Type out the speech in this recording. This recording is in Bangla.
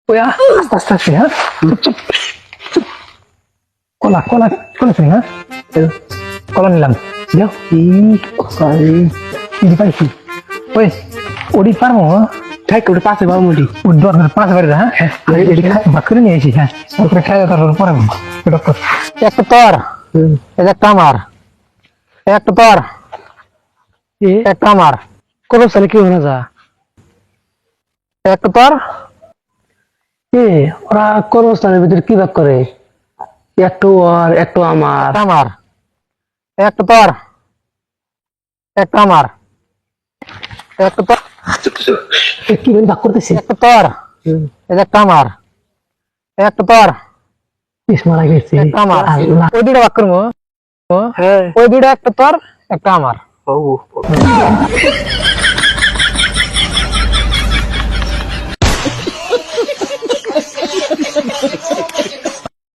ওই আস্তে আস্তে আস্তে হ্যাঁ চুপ চুপ কলা কলা কলা ফিরি হ্যাঁ কলা নিলাম দেও এই পাইছি ওই ওডি পারবো ঠাক ওটা পাশে বাবু মুটি উদ্ধার পাঁচ বাড়ি হ্যাঁ এদিকে ভাগ করে নিয়ে এসি হ্যাঁ তারপরে খাই তারপর পরে ডক্টর একটা তোর একটা আমার একটা তোর একটা আমার কোনো সালে কি হয়ে যা একটা তোর ওরা কর্মস্থানের ভিতরে কি ভাগ করে একটু আর একটু আমার আমার একটা তোর একটা আমার একটা তোর কি ভাগ করতেছি একটা তোর একটা আমার একটা তোর পিস মারা গেছে একটা আমার আল্লাহ। ওই দুইটা ভাগ করবো হ্যাঁ ওই দুইটা একটা তোর একটা আমার ও